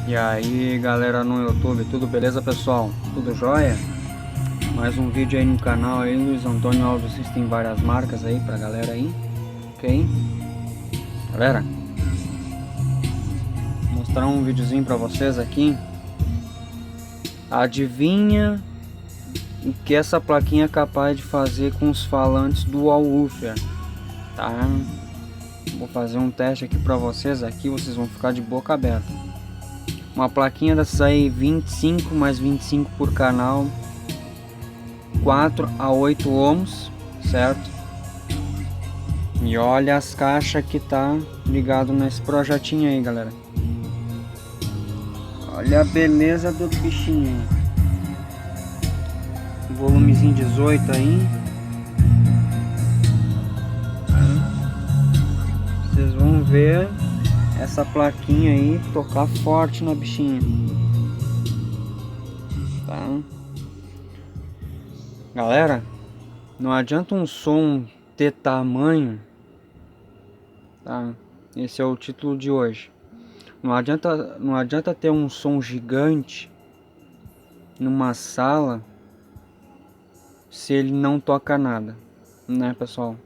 E aí galera no YouTube, tudo beleza pessoal? Tudo jóia? Mais um vídeo aí no canal aí, Luiz Antônio Auto System, várias marcas aí pra galera aí, ok? Galera, vou mostrar um videozinho pra vocês aqui. Adivinha o que essa plaquinha é capaz de fazer com os falantes do woofer, tá? Vou fazer um teste aqui pra vocês aqui, vocês vão ficar de boca aberta. Uma plaquinha dessas aí, 25 mais 25 por canal, 4 a 8 ohms, certo? E olha as caixas que tá ligado nesse projetinho aí, galera. Olha a beleza do bichinho. Volumezinho 18 aí. Vocês vão ver essa plaquinha aí tocar forte na bichinha, tá? Galera, não adianta um som ter tamanho, tá? Esse é o título de hoje. Não adianta ter um som gigante numa sala se ele não toca nada, né, pessoal?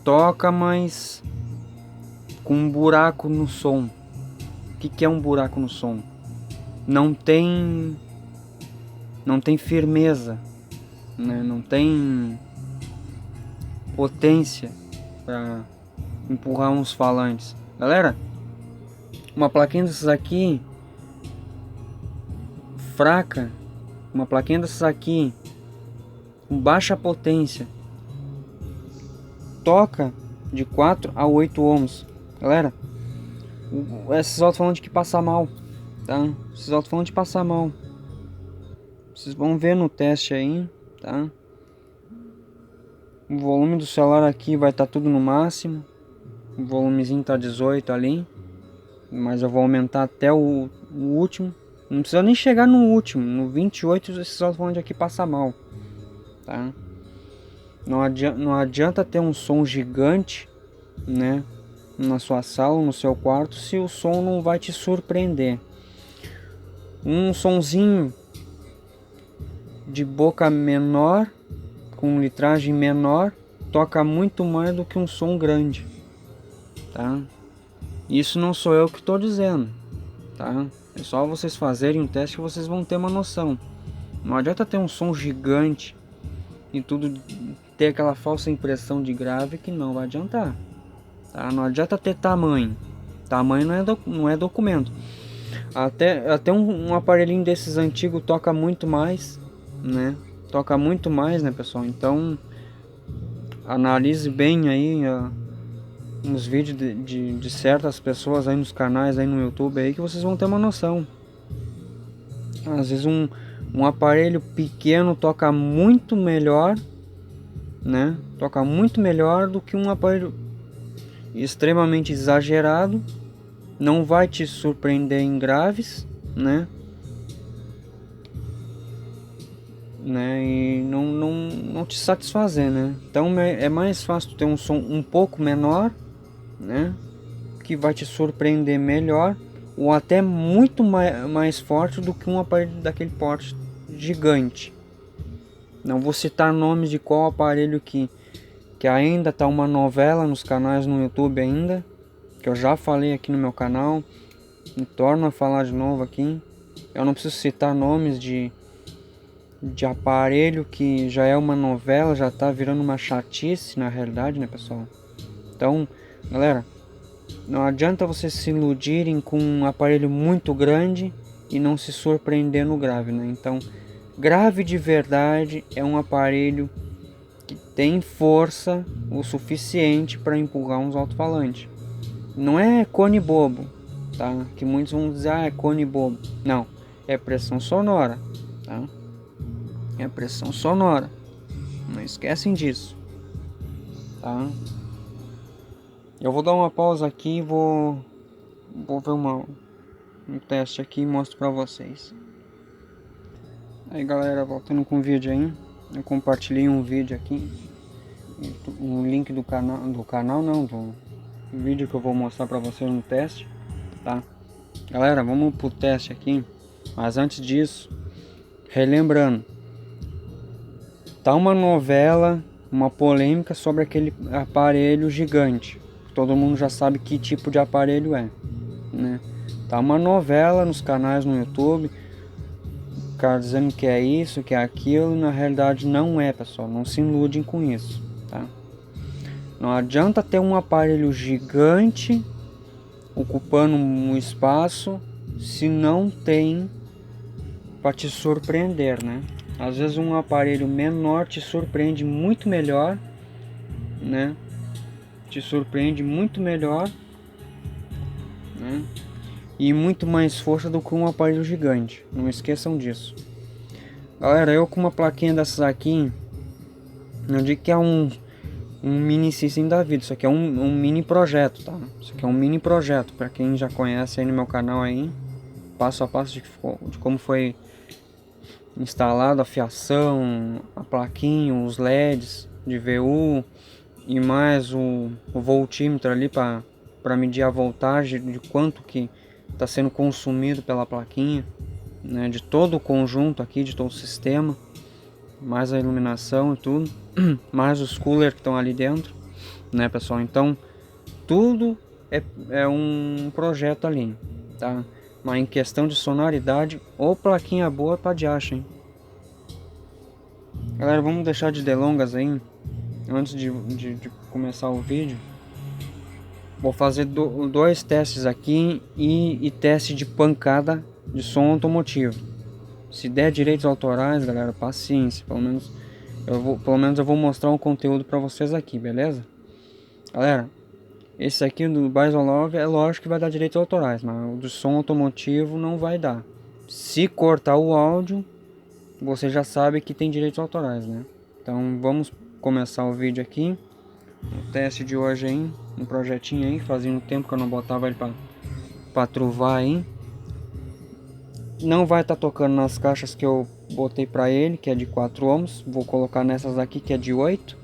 Toca, mas com um buraco no som. O que é um buraco no som? Não tem firmeza, né? Não tem potência para empurrar uns falantes. Galera, uma plaquinha dessas aqui fraca, uma plaquinha dessas aqui com baixa potência, toca de 4 a 8 ohms. Galera, esses alto-falantes que passa mal, tá? Esses alto-falantes passar mal. Vocês vão ver no teste aí, tá? O volume do celular aqui vai estar tudo no máximo. O volumezinho tá 18 ali, mas eu vou aumentar até o último. Não precisa nem chegar no último, no 28 esses alto-falantes aqui passa mal, tá? Não adianta ter um som gigante, né, na sua sala, no seu quarto, se o som não vai te surpreender. Um sonzinho de boca menor, com litragem menor, toca muito mais do que um som grande, tá? Isso não sou eu que estou dizendo, tá? É só vocês fazerem um teste que vocês vão ter uma noção. Não adianta ter um som gigante e tudo ter aquela falsa impressão de grave, que não vai adiantar, tá? Não adianta ter tamanho. Tamanho não é documento. Até um aparelhinho desses antigos toca muito mais, né? Toca muito mais, né, pessoal? Então analise bem aí uns vídeos de certas pessoas aí nos canais aí no YouTube aí, que vocês vão ter uma noção. Às vezes um aparelho pequeno toca muito melhor, né? Toca muito melhor do que um aparelho extremamente exagerado. Não vai te surpreender em graves, né? E não te satisfazer, né? Então é mais fácil ter um som um pouco menor, né, que vai te surpreender melhor, ou até muito mais forte do que um aparelho daquele porte gigante. Não vou citar nomes de qual aparelho que ainda tá uma novela nos canais no YouTube ainda, que eu já falei aqui no meu canal, e torno a falar de novo aqui. Eu não preciso citar nomes de aparelho que já é uma novela, já tá virando uma chatice na realidade, né, pessoal? Então, galera, não adianta vocês se iludirem com um aparelho muito grande e não se surpreender no grave, né? Então, grave de verdade é um aparelho que tem força o suficiente para empurrar uns alto-falantes. Não é cone bobo, tá? Que muitos vão dizer, ah, é cone bobo. Não, é pressão sonora, tá? É pressão sonora. Não esquecem disso, tá? Eu vou dar uma pausa aqui e vou ver um teste aqui e mostro pra vocês. Aí galera, voltando com o vídeo aí, eu compartilhei um vídeo aqui, um link do canal não, do vídeo que eu vou mostrar pra vocês no teste, tá? Galera, vamos pro teste aqui. Mas antes disso, relembrando, tá uma novela, uma polêmica sobre aquele aparelho gigante. Todo mundo já sabe que tipo de aparelho é, né? Tá uma novela nos canais no YouTube, o cara dizendo que é isso, que é aquilo, na realidade não é, pessoal. Não se iludem com isso, tá? Não adianta ter um aparelho gigante ocupando um espaço se não tem para te surpreender, né? Às vezes um aparelho menor te surpreende muito melhor, né? Te surpreende muito melhor, né? E muito mais força do que um aparelho gigante. Não esqueçam disso. Galera, eu com uma plaquinha dessas aqui, não digo que é um mini system da vida, isso aqui é um mini projeto, tá? Isso aqui é um mini projeto, para quem já conhece aí no meu canal aí, passo a passo de como foi instalado a fiação, a plaquinha, os LEDs de VU e mais o voltímetro ali para medir a voltagem de quanto que está sendo consumido pela plaquinha, né? De todo o conjunto aqui, de todo o sistema, mais a iluminação e tudo, mais os coolers que estão ali dentro, né, pessoal? Então tudo é um projeto ali, tá? Mas em questão de sonoridade, ou plaquinha boa pra de acha, hein? Galera, vamos deixar de delongas aí. Antes de começar o vídeo, vou fazer dois testes aqui e teste de pancada de som automotivo. Se der direitos autorais, galera, paciência. Pelo menos eu vou mostrar um conteúdo para vocês aqui, beleza? Galera, esse aqui do Bison Love é lógico que vai dar direitos autorais, mas o do som automotivo não vai dar. Se cortar o áudio, você já sabe que tem direitos autorais, né? Então vamos começar o vídeo aqui. O teste de hoje aí, um projetinho aí, fazia um tempo que eu não botava ele pra truvar aí. Não vai estar tocando nas caixas que eu botei para ele, que é de 4 ohms. Vou colocar nessas aqui que é de 8,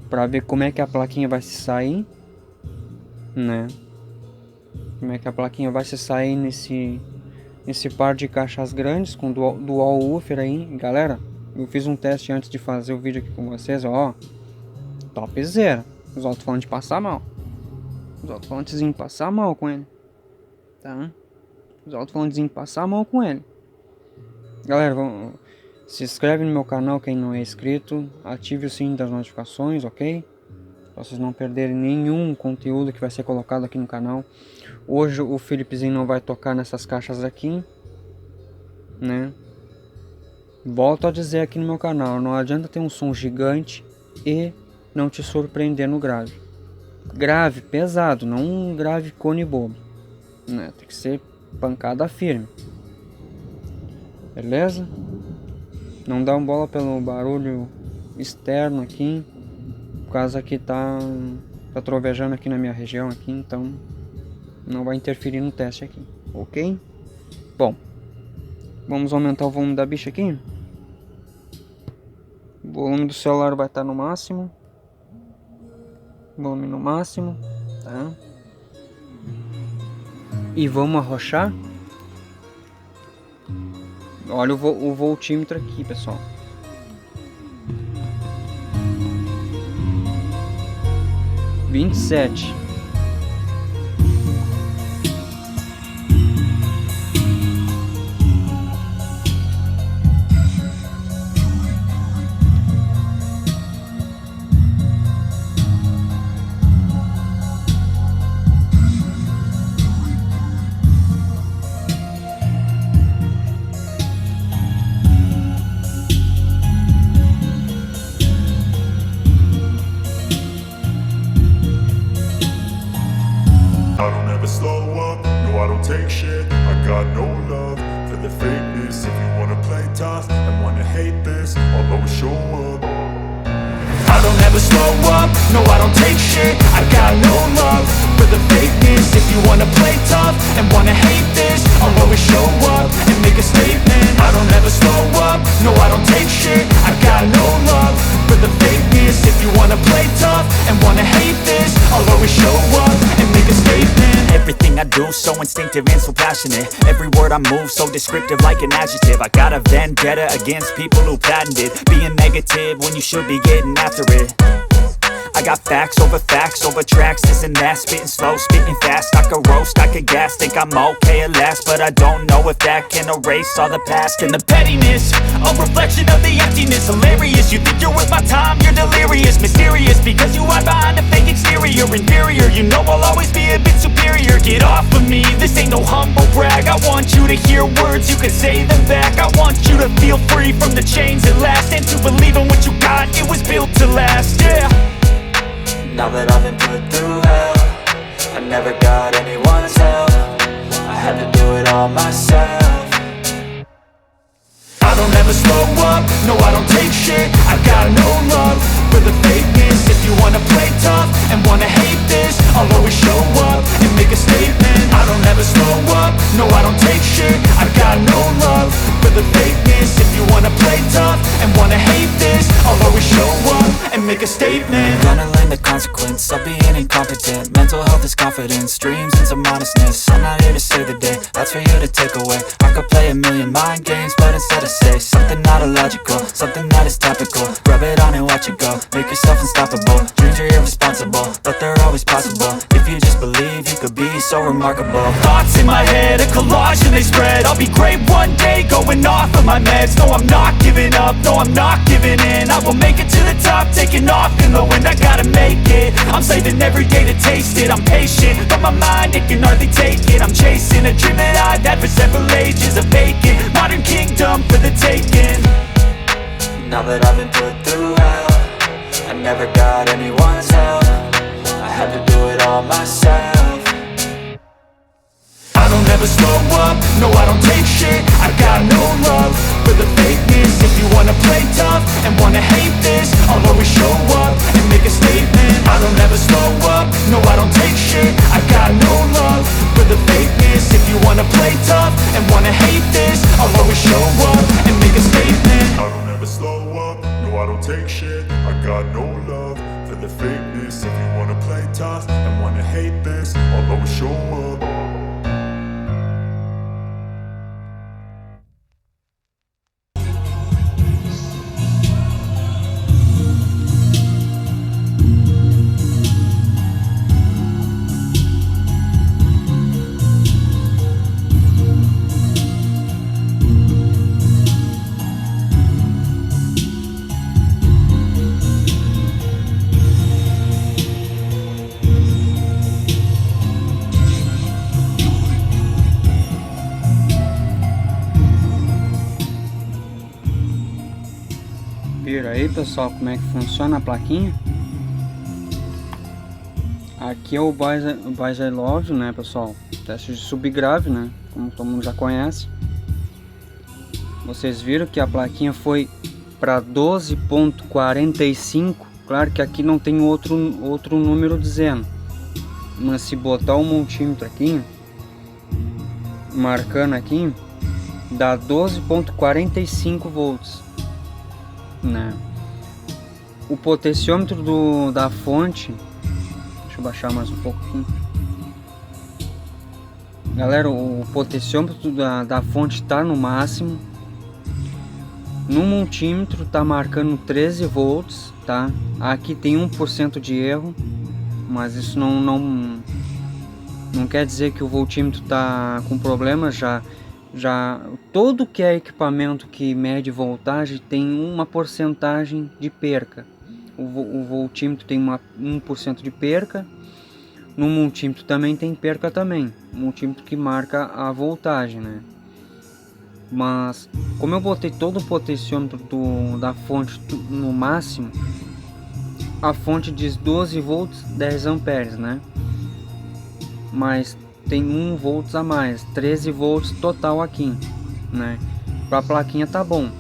para ver como é que a plaquinha vai se sair, né? Como é que a plaquinha vai se sair nesse par de caixas grandes com dual woofer aí. Galera, eu fiz um teste antes de fazer o vídeo aqui com vocês, ó. Topzera. Os alto-falantes passar mal. Os alto-falantes passar mal com ele, tá? Os alto-falantes passar mal com ele. Galera, se inscreve no meu canal quem não é inscrito. Ative o sininho das notificações, ok? Pra vocês não perderem nenhum conteúdo que vai ser colocado aqui no canal. Hoje o Felipezinho não vai tocar nessas caixas aqui, né? Volto a dizer aqui no meu canal, não adianta ter um som gigante e não te surpreender no grave. Grave pesado, não um grave cone bobo, né? Tem que ser pancada firme, beleza? Não dá uma bola pelo barulho externo aqui, por causa que tá trovejando aqui na minha região aqui, então não vai interferir no teste aqui, ok? Bom, vamos aumentar o volume da bicha aqui. O volume do celular vai estar no máximo, volume no máximo, tá? E vamos arrochar. Olha o voltímetro aqui, pessoal. 27. Take shit, I got no love for the fakeness. If you wanna play tough and wanna hate this, I'll always show up. I don't ever slow up, no I don't take shit. I got no love for the fakeness. If you wanna play tough and wanna hate this, I'll always show up and make a statement. I don't ever slow up, no I don't take shit. I got no love for the fakeness. If you wanna play tough and wanna hate this, I'll always show up and make a statement. Everything I do, so instinctive and so passionate. Every word I move, so descriptive like an adjective. I got a vendetta against people who patented being negative when you should be getting after it. I got facts over tracks, this and that. Spitting slow, spitting fast, I could roast, I could gas. Think I'm okay at last, but I don't know if that can erase all the past. And the pettiness, a reflection of the emptiness. Hilarious, you think you're worth my time, you're delirious. Mysterious, because you hide behind a fake exterior. Inferior, you know I'll always be a bit superior. Get off of me, this ain't no humble brag. I want you to hear words, you can say them back. I want you to feel free from the chains at last, and to believe in what you got, it was built to last, yeah. Now that I've been put through hell, I never got anyone's help. I had to do it all myself. I don't ever slow up, no I don't take shit. I got no love for the fakeness. If you wanna play tough and wanna hate this, I'll always show up and make a statement. I don't ever slow up, no I don't take shit. I got no love for the fakeness. If you wanna play tough and wanna hate this, I'll always show up and make a statement. Gonna learn the consequence of being incompetent. Mental health is confidence, dreams and some honestness. I'm not here to save the day, that's for you to take away. I could play a million mind games, but instead I say something not illogical, something that is topical. Rub it on and watch it go, make yourself unstoppable. Dreams are irresponsible, but they're always possible. If you just believe, you could be so remarkable. Thoughts in my head, a collage and they spread. I'll be great one day, going off of my meds. No, I'm not giving up, no, I'm not giving in. I will make it to the top, taking off in the wind. I gotta make it, I'm saving every day to taste it. I'm patient, but my mind, it can hardly take it. I'm chasing a dream that I've had for several ages. A vacant, modern kingdom for the taking. Now that I've been put through hell, I never got anyone's help. I had to do it all myself. I don't ever slow up, no I don't take shit. I got no love for the fakeness. If you wanna play tough and wanna hate this, I'll always show up and make a statement. I don't ever slow up, no I don't take shit. I got no love for the fakeness. If you wanna play tough and wanna hate this, I'll always show up and make a statement. I don't ever slow up, no I don't take shit. I got no love for the fakeness. If you wanna play tough and wanna hate this, I'll always show up. Viram aí, pessoal, como é que funciona a plaquinha? Aqui é o Boys I Love You, né, pessoal? Teste de subgrave, né? Como todo mundo já conhece. Vocês viram que a plaquinha foi para 12.45. Claro que aqui não tem outro número dizendo. Mas se botar o multímetro aqui, marcando aqui, dá 12.45 volts. Né? O potenciômetro da fonte, deixa eu baixar mais um pouco aqui. Galera, o potenciômetro da fonte está no máximo. No multímetro tá marcando 13 volts, tá? Aqui tem 1% de erro, mas isso não quer dizer que o voltímetro tá com problema. Já todo que é equipamento que mede voltagem tem uma porcentagem de perca. O voltímetro tem 1% de perca. No multímetro também tem perca também. O multímetro que marca a voltagem, né? Mas como eu botei todo o potenciômetro da fonte no máximo, a fonte diz 12 volts 10 amperes, né? Mas tem 1 volts a mais, 13 volts total aqui, né? Para a plaquinha tá bom.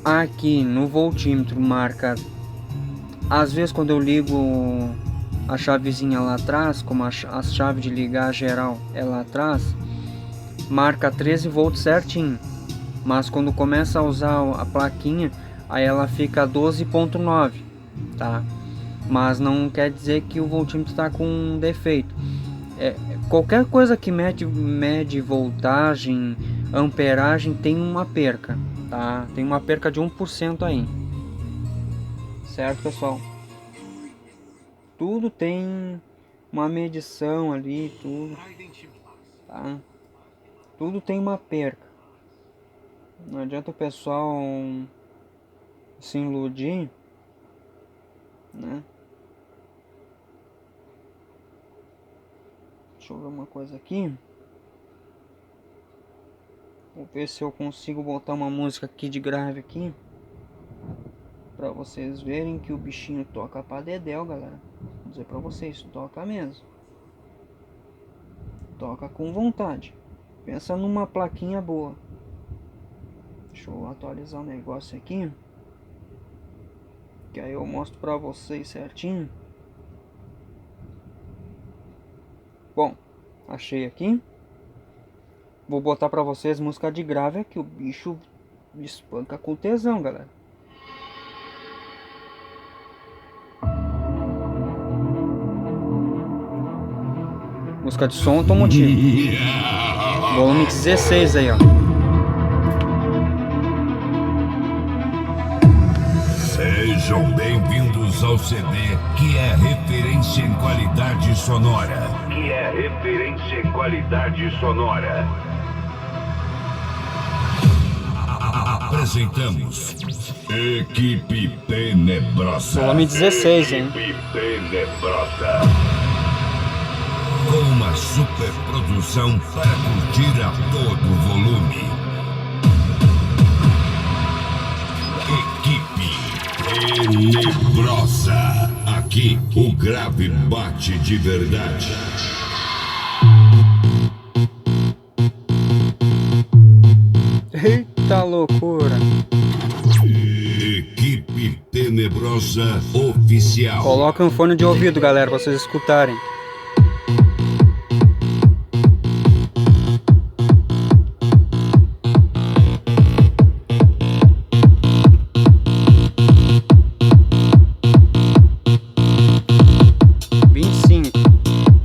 Aqui no voltímetro marca, às vezes quando eu ligo a chavezinha lá atrás, como a chave de ligar geral é lá atrás, marca 13 volts certinho. Mas quando começa a usar a plaquinha, aí ela fica 12.9, tá? Mas não quer dizer que o voltímetro está com defeito. qualquer coisa que mede voltagem, amperagem tem uma perca, tá? Tem uma perca de 1% aí. Certo, pessoal? Tudo tem uma medição ali, tudo, tá? Tudo tem uma perca. Não adianta o pessoal se iludir, né? Deixa eu ver uma coisa aqui. Vou ver se eu consigo botar uma música aqui de grave aqui, pra vocês verem que o bichinho toca pra dedéu, galera. Vou dizer pra vocês, toca mesmo. Toca com vontade. Pensa numa plaquinha boa. Deixa eu atualizar o negócio aqui, que aí eu mostro pra vocês certinho. Bom, achei aqui. Vou botar pra vocês música de grave, que o bicho espanca com tesão, galera. Música de som automotivo. Volume 16 aí, ó. Sejam bem-vindos ao CD que é referência em qualidade sonora. Apresentamos Equipe Tenebrosa. Volume 16, hein? Equipe Tenebrosa. Com uma super produção para curtir a todo volume. Equipe Tenebrosa. Aqui o grave bate de verdade. Eita loucura. Equipe Tenebrosa Oficial. Coloca um fone de ouvido, galera, pra vocês escutarem.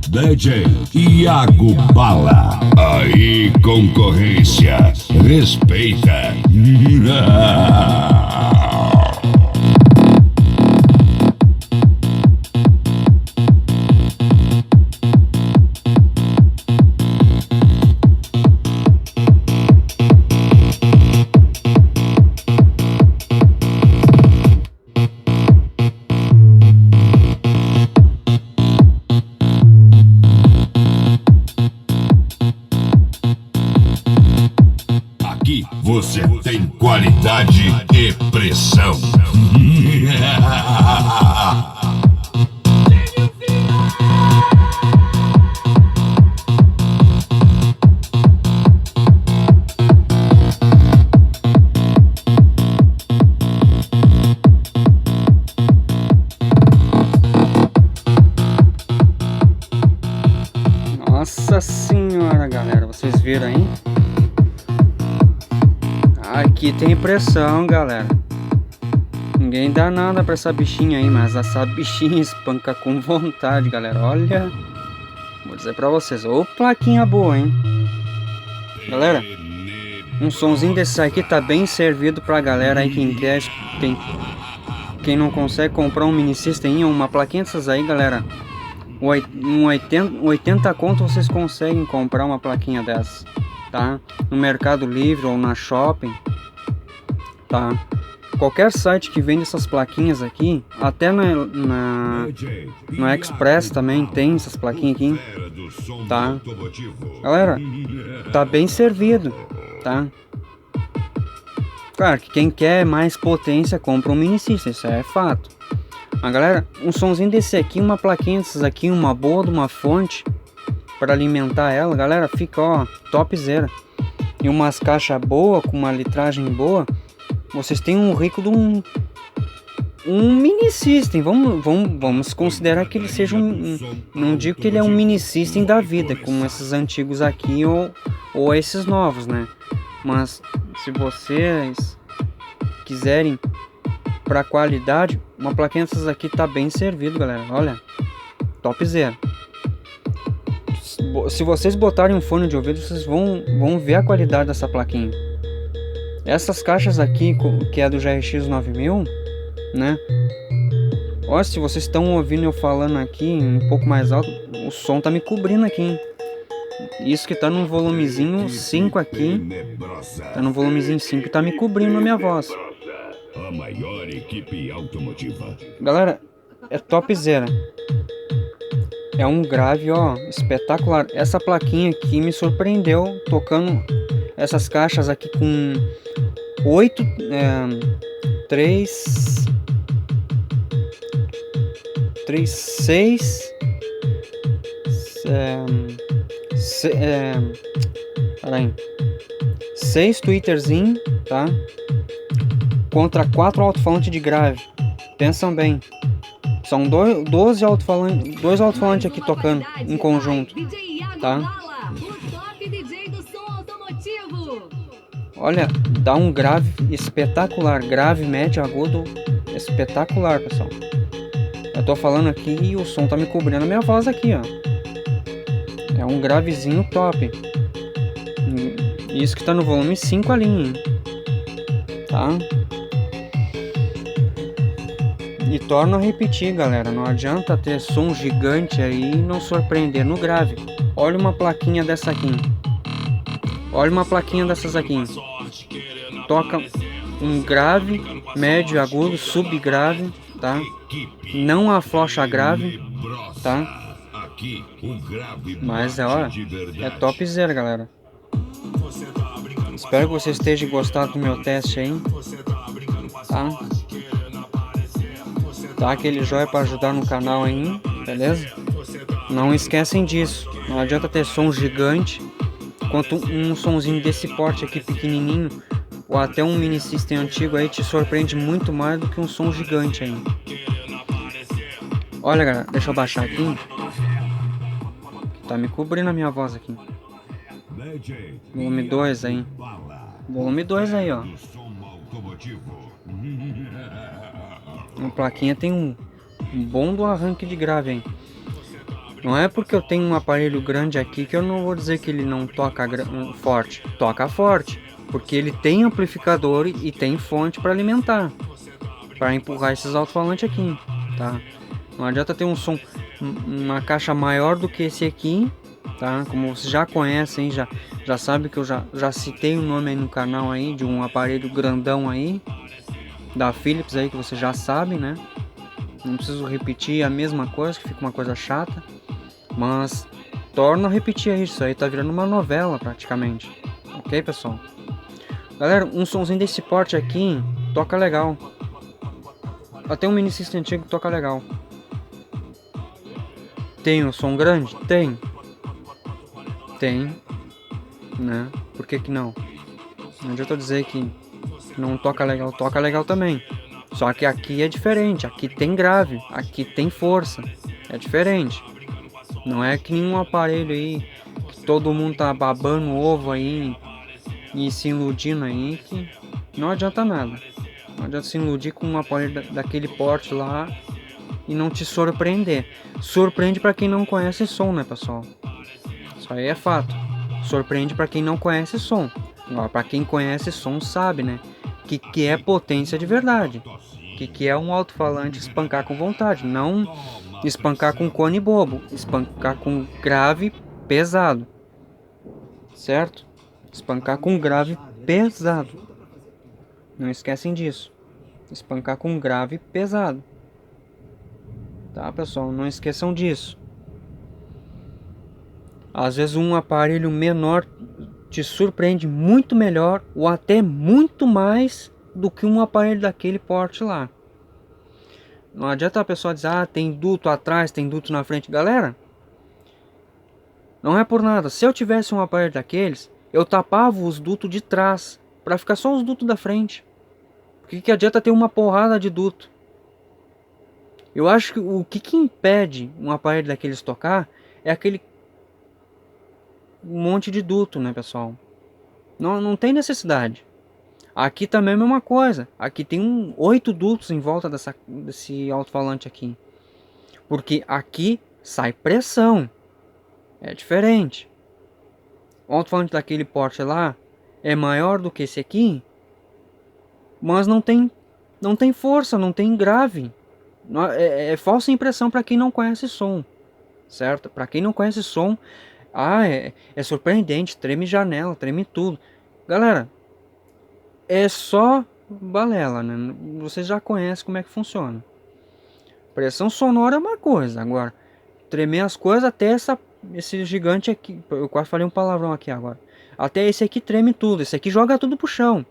DJ Iago Bala. Aí, concorrência, respeita. Você tem qualidade e pressão. Nossa senhora, galera, vocês viram aí? Aqui tem pressão, galera. Ninguém dá nada pra essa bichinha aí, mas essa bichinha espanca com vontade, galera. Olha, vou dizer pra vocês, ô plaquinha boa, hein? Galera, um sonzinho desse aqui tá bem servido pra galera aí, quem quer, quem não consegue comprar um mini system, uma plaquinha dessas aí, galera. 80 conto vocês conseguem comprar uma plaquinha dessas, tá? No Mercado Livre ou na Shopping, tá? Qualquer site que vende essas plaquinhas aqui, até no Express também tem essas plaquinhas aqui, tá? Galera, tá bem servido, tá? Claro que quem quer mais potência compra um mini system, isso é fato. Mas galera, um sonzinho desse aqui, uma plaquinha dessas aqui, uma boa de uma fonte para alimentar ela, galera, fica ó, topzera. E umas caixas boas, com uma litragem boa, vocês têm um rico de um mini system. Vamos considerar que ele seja não digo que ele é um mini system da vida, como esses antigos aqui ou esses novos, né? Mas se vocês quiserem para qualidade, uma plaquinha dessas aqui tá bem servido, galera. Olha, topzera. Se vocês botarem um fone de ouvido, vocês vão ver a qualidade dessa plaquinha. Essas caixas aqui, que é do GRX 9000, né? Olha, se vocês estão ouvindo eu falando aqui um pouco mais alto, o som tá me cobrindo aqui, hein? Isso que tá no volumezinho 5 aqui. Tá no volumezinho 5 e tá me cobrindo a minha voz. A maior equipe automotiva. Galera, é topzera. É um grave, ó, espetacular. Essa plaquinha aqui me surpreendeu, tocando essas caixas aqui com 8, 3, 6, peraí, 6 tweeterzinho, tá? Contra 4 alto-falantes de grave. Pensam bem. São 12 alto-falantes, 2 alto-falantes aqui tocando em conjunto, tá? Olha, dá um grave espetacular, grave, médio, agudo, espetacular, pessoal. Eu tô falando aqui e o som tá me cobrindo a minha voz aqui, ó. É um gravezinho top. Isso que tá no volume 5 ali, hein? Tá? E torno a repetir, galera, não adianta ter som gigante aí e não surpreender no grave. Olha uma plaquinha dessa aqui. Olha uma plaquinha dessas aqui. Toca um grave, médio, agudo, subgrave, tá? Não aflocha grave, tá? Mas é topzera, galera. Espero que vocês estejam gostado do meu teste aí, tá? Dá aquele joinha para ajudar no canal aí, beleza? Não esquecem disso. Não adianta ter som gigante, quanto um sonzinho desse porte aqui pequenininho, ou até um mini system antigo aí te surpreende muito mais do que um som gigante aí. Olha, galera, deixa eu baixar aqui. Tá me cobrindo a minha voz aqui. Volume 2 aí. Volume 2 aí, ó. A plaquinha tem um bom do arranque de grave, hein? Não é porque eu tenho um aparelho grande aqui que eu não vou dizer que ele não toca forte. Toca forte, porque ele tem amplificador e tem fonte para alimentar, para empurrar esses alto-falantes aqui, tá? Não adianta ter um som, uma caixa maior do que esse aqui, tá? Como vocês já conhecem, já sabe que eu já citei o nome aí no canal aí de um aparelho grandão aí, da Philips aí, que você já sabe, né? Não preciso repetir a mesma coisa, que fica uma coisa chata. Mas torno a repetir isso aí, tá virando uma novela praticamente. Ok, pessoal? Galera, um somzinho desse porte aqui toca legal. Até um mini system antigo toca legal. Tem um som grande? Tem. Tem, né? Por que que não? Não adianta eu dizer que não toca legal também. Só que aqui é diferente, aqui tem grave, aqui tem força, é diferente. Não é que nenhum aparelho aí que todo mundo tá babando o ovo aí e se iludindo aí, que não adianta nada. Não adianta se iludir com um aparelho daquele porte lá e não te surpreender. Surpreende para quem não conhece som, né, pessoal? Isso aí é fato. Surpreende para quem não conhece som. Agora, para quem conhece som sabe, né? Que é potência de verdade. Que é um alto-falante espancar com vontade. Não espancar com cone bobo. Espancar com grave pesado. Certo? Espancar com grave pesado. Não esquecem disso. Espancar com grave pesado. Tá, pessoal? Não esqueçam disso. Às vezes um aparelho menor te surpreende muito melhor ou até muito mais do que um aparelho daquele porte lá. Não adianta a pessoa dizer, ah, tem duto atrás, tem duto na frente. Galera, não é por nada. Se eu tivesse um aparelho daqueles, eu tapava os dutos de trás para ficar só os dutos da frente. Porque que adianta ter uma porrada de duto? Eu acho que o que impede um aparelho daqueles tocar é aquele monte de duto, né, pessoal? Não tem necessidade. Aqui também é a mesma coisa. Aqui tem 8 dutos em volta desse alto-falante aqui. Porque aqui sai pressão. É diferente. O alto-falante daquele porte lá é maior do que esse aqui, mas não tem força, não tem grave. É falsa impressão para quem não conhece som, certo? Para quem não conhece som, é surpreendente, treme janela, treme tudo. Galera, é só balela, né? Vocês já conhecem como é que funciona. Pressão sonora é uma coisa, agora tremer as coisas até esse gigante aqui, eu quase falei um palavrão aqui agora. Até esse aqui treme tudo, esse aqui joga tudo pro chão.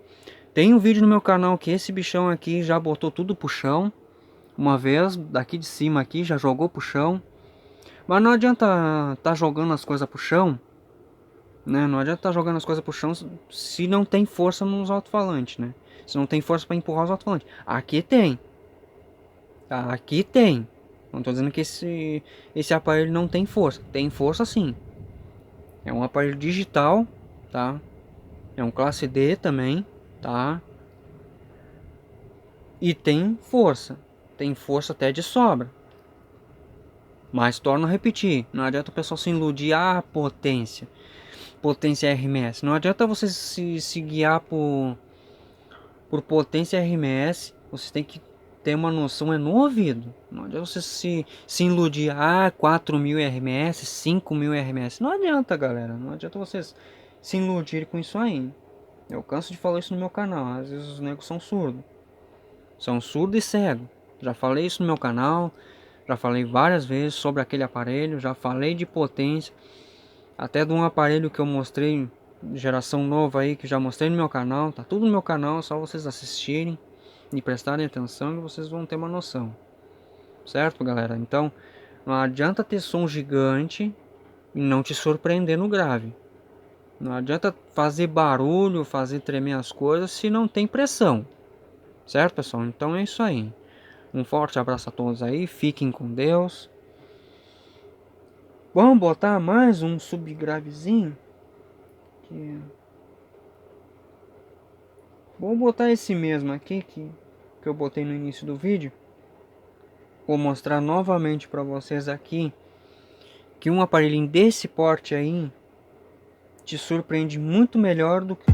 Tem um vídeo no meu canal que esse bichão aqui já botou tudo pro chão. Uma vez, daqui de cima aqui, já jogou pro chão. Mas não adianta tá jogando as coisas pro chão, né? Não adianta tá jogando as coisas pro chão se não tem força nos alto-falantes, né? Se não tem força para empurrar os alto-falantes. Aqui tem. Aqui tem. Não tô dizendo que esse aparelho não tem força. Tem força sim. É um aparelho digital, tá? É um classe D também, tá? E tem força. Tem força até de sobra. Mas torno a repetir, não adianta o pessoal se iludir, potência. Potência RMS. Não adianta você se guiar por potência RMS. Você tem que ter uma noção no ouvido. Não adianta você se iludir, 4.000 RMS, 5.000 RMS. Não adianta, galera. Não adianta vocês se iludirem com isso aí. Eu canso de falar isso no meu canal. Às vezes os negros são surdos. São surdos e cegos. Já falei isso no meu canal. Já falei várias vezes sobre aquele aparelho. Já falei de potência. Até de um aparelho que eu mostrei, geração nova aí, que já mostrei no meu canal. Tá tudo no meu canal, é só vocês assistirem e prestarem atenção e vocês vão ter uma noção. Certo, galera? Então, não adianta ter som gigante e não te surpreender no grave. Não adianta fazer barulho, fazer tremer as coisas se não tem pressão. Certo, pessoal? Então é isso aí. Um forte abraço a todos aí. Fiquem com Deus. Vamos botar mais um subgravezinho. Vou botar esse mesmo aqui que eu botei no início do vídeo. Vou mostrar novamente para vocês aqui que um aparelhinho desse porte aí te surpreende muito melhor do que